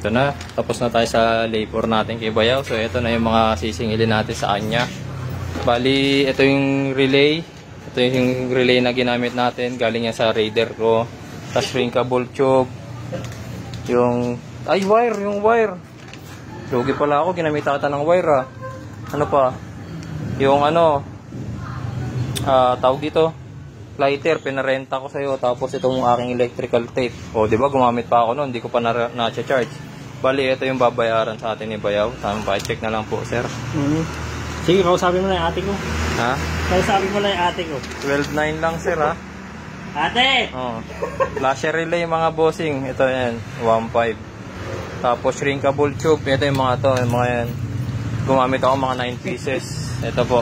Ito na, tapos na tayo sa labor natin kay Bayaw. So ito na yung mga sisingilin natin sa kanya. Bali, ito yung relay. Ito yung relay na ginamit natin. Galing yan sa Raider ko. Tapos shrinkable tube. Yung, ay wire, yung wire. Lugi pala ako, ginamit ata ng wire ah. Ano pa? Yung ano, tawag dito, lighter, pinarenta ko sa'yo. Tapos itong aking electrical tape. O diba, gumamit pa ako noon, hindi ko pa na-charge. Bali, ito yung babayaran sa atin ni Bayaw. Tama pa, check na lang po, sir. Sige, kausapin mo na yung ate ko. Ha? Kausapin mo na yung ate ko. 12.9 lang, sir, ha? Ate! Oh. Flasher relay, mga bossing. Ito yan, 1.5. Tapos, shrinkable tube. Ito yung mga to, yung mga yan. Gumamit ako mga 9 pieces. Ito po.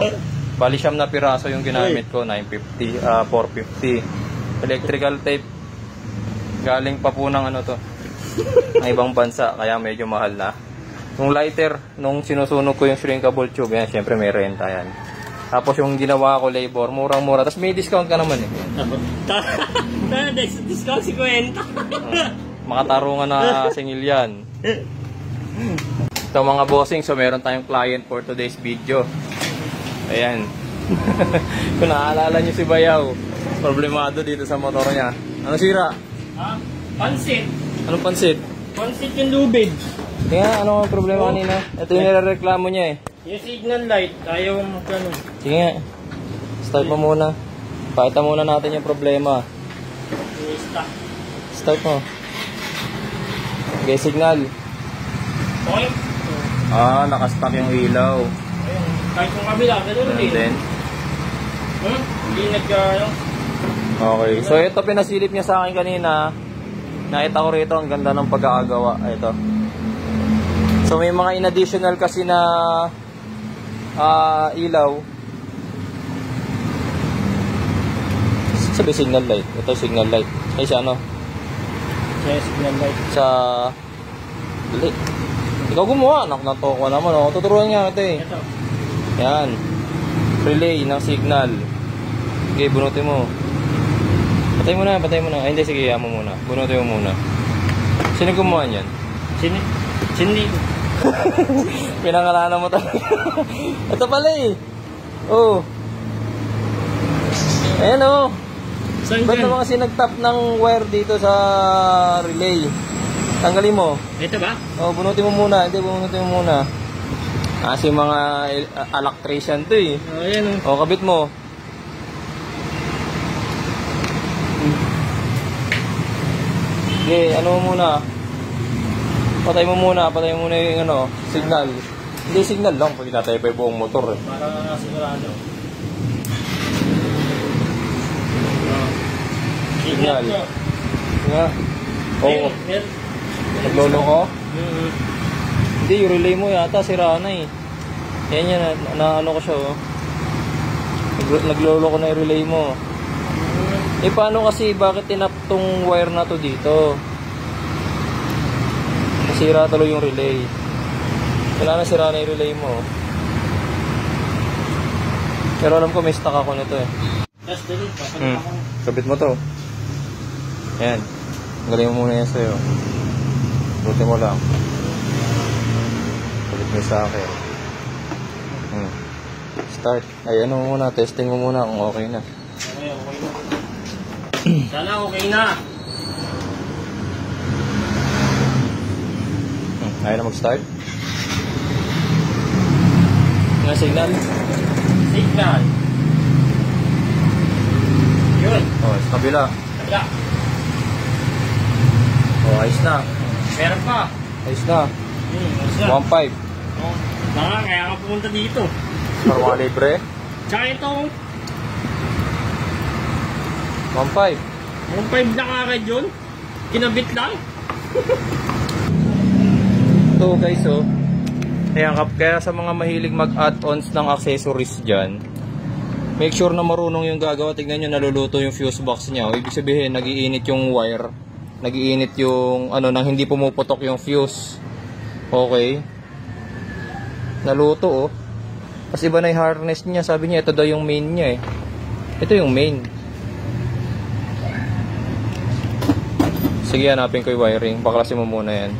Bali, siyam na piraso yung ginamit ko. 950, 450. Electrical tape. Galing pa po ng ano to. Ang ibang bansa, kaya medyo mahal na. Yung lighter, nung sinusunog ko yung shrinkable tube, yan, syempre may renta yan. Tapos yung ginawa ko labor, murang-mura. Tapos may discount ka naman eh. Discount 50. Makatarungan na singil yan. Ito mga bossing, so meron tayong client for today's video. Ayan. Kung naaalala nyo si Bayaw, problemado dito sa motor niya. Ano sira? Ha? Pansit. Anong pansit? Pansit yung lubid. Tingnan, ano ang problema kanina? Ito yung nirereklamo niya eh. Yung signal light, ayaw mo ganun. Sige nga. Start mo muna. Pakita muna natin yung problema. Start mo. Okay, signal. Okay. Nakastock yung ilaw. Ayun. Kahit yung kabila, ganun din. Then, Hindi nagka, okay. So ito pinasilip niya sa akin kanina. Nakita ko rito, ang ganda ng pagkakagawa. Ito. So may mga in-additional kasi na ilaw. Sabi signal light. Ito signal light. Ay sa ano? signal light. Sa... Dali. Ikaw gumawa. Naknato ko naman. Oh. Tuturuan nga ito eh. Ito. Yan. Relay ng signal. Okay, bunutin mo. Patay mo na, patay mo na. Ay, hindi, sige, mo muna. Bunutin mo muna. Sino gumawa niyan? Sindi. Pinangalanan mo talaga. Ito pala eh. Oh. Ayan oh. Ba't naman kasi nag-tap ng wire dito sa relay? Tanggalin mo. Ito ba? Oh, bunutin mo muna. Hindi, bunutin mo muna. Kasi mga electrician to eh. Oh, ayan oh. Oh, kabit mo. Okay, ano muna? Patay mo muna yung ano, signal. Hindi signal lang, pag tinatay pa yung buong motor eh. Para sigurado. Signal. Nga. Oo. Naglolo ko? Hindi, yung relay mo yata, sira na eh. Yan yan, ano ko siya oh. Naglolo ko na yung relay mo. Eh paano kasi, bakit tinap tong wire na to dito? Nasira tuloy yung relay. Kailangan sira na yung relay mo. Pero alam ko may stock ako nito eh. Kabit mo to. Ayan. Galing mo muna yan sa'yo. Buti mo lang. Kabit mo sa akin. Start. Ay ano muna, testing mo muna kung okay na. Okay na. Sana okay na. Ayaw na mag-start. Nga signal. Signal. Yun. Oh, sa kabila. Kabila. Oh, ayos na. Meron pa. Ayos na. Ayos na. 1.5. Oh, kaya ka pumunta dito. Para mga libre. Tsaka ito. 1.5. 1.5 na kagad yun. Kinabit lang. Ito guys oh. Ayan, kaya sa mga mahilig mag-add-ons ng accessories dyan, make sure na marunong yung gagawa. Tignan nyo, naluluto yung fuse box nya. O, ibig sabihin, nag-iinit yung wire. Nag-iinit yung ano, nang hindi pumuputok yung fuse. Okay. Naluto oh. Kasi iba na yung harness niya. Sabi niya, ito daw yung main niya eh. Ito yung main. Sige, hanapin ko yung wiring. Baklasin mo muna yan.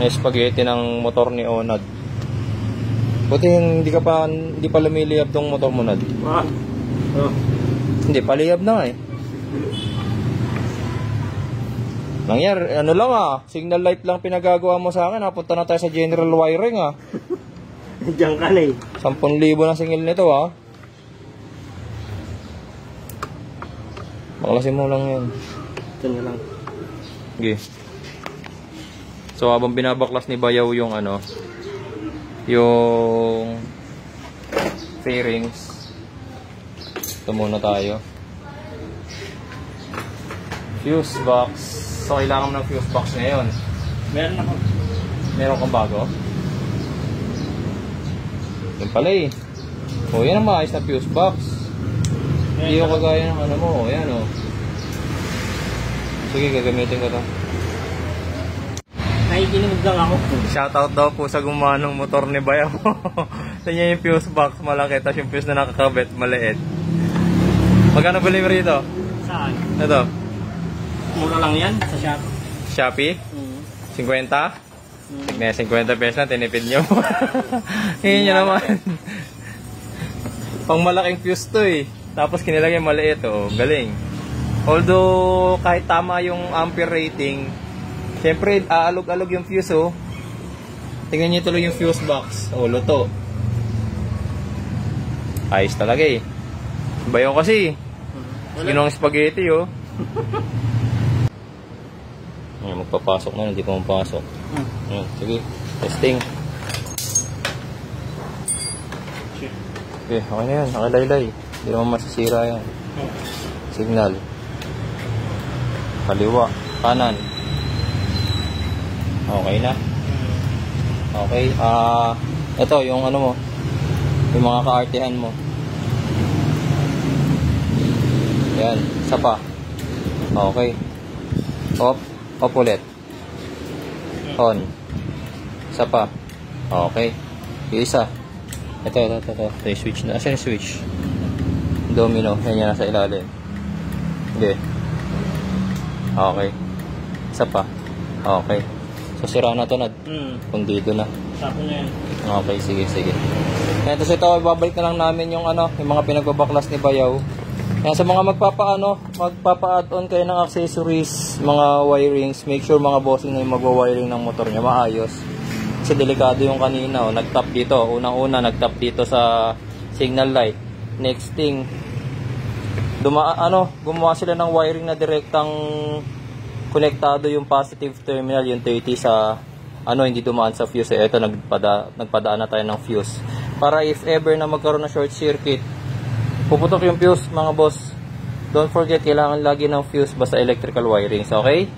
May spaghetti ng motor ni Onad. Buti hindi pa lumiliyab tong motor mo, Nad. Hindi, paliyab na nga eh. Nangyari, ano lang signal light lang pinagagawa mo sa akin. Punta na tayo sa general wiring Diyan ka na eh. 10,000 na singil nito Baklasin mo lang yan. Ito na lang. Okay. So habang binabaklas ni Bayaw yung yung fairings, ito muna tayo. Fuse box. So kailangan mo ng fuse box ngayon. Meron ako. Meron kang bago? Yan pala eh. O yan ang maayos na fuse box. Hindi yung kagaya ng ano mo. Yan Sige, gagamitin ko to. Nakikinig lang ako. Shoutout daw po sa gumawa ng motor ni Bayaw. Tingnan yung fuse box malaki, tapos yung fuse na nakakabit maliit. Magkano bili mo rito? Saan? Ito. Mura lang yan sa shop. Shopee? 50? Tignan, 50 pesos na, tinipid nyo. Ngayon nyo naman. Pang malaking fuse to eh. Tapos kinilagay maliit galing. Although kahit tama yung ampere rating, siyempre aalog-alog yung fuse Tingnan nyo tuloy yung fuse box. Luto. Ayos talaga eh. Bayaw kasi. Ginawang spaghetti magpapasok na, hindi pa mapasok. Sige, testing. Okay, okay na yan. Nakalaylay. Hindi naman masisira yan. Signal. Kaliwa. Kanan. Okay na. Okay. Ito, yung ano mo. Yung mga kaartihan mo. Yan. Isa pa. Okay. Off. Off ulit. On. Isa pa. Okay. Yung isa. Ito. Ito yung switch na. Asan yung switch? Domino. Yan nasa ilalim. Okay. Okay. Isa pa. Okay. So, sira na to, Nad. Pundido na. Sapo na yan. Okay, sige. Yan, tapos ito, babalik na lang namin yung yung mga pinagbabaklas ni Bayaw. Yan, sa mga magpapa-add-on kayo ng accessories, mga wirings, make sure mga bossing na yung magwa-wiring ng motor niya, maayos. Kasi delikado yung kanina, nag-tap dito. Unang-una, nag-tap dito sa signal light. Next thing, gumawa sila ng wiring na direktang konektado yung positive terminal, yung 30 sa hindi dumaan sa fuse. Ito, nagpadaan na tayo ng fuse. Para if ever na magkaroon ng short circuit, puputok yung fuse, mga boss. Don't forget, kailangan lagi ng fuse basta electrical wirings, okay?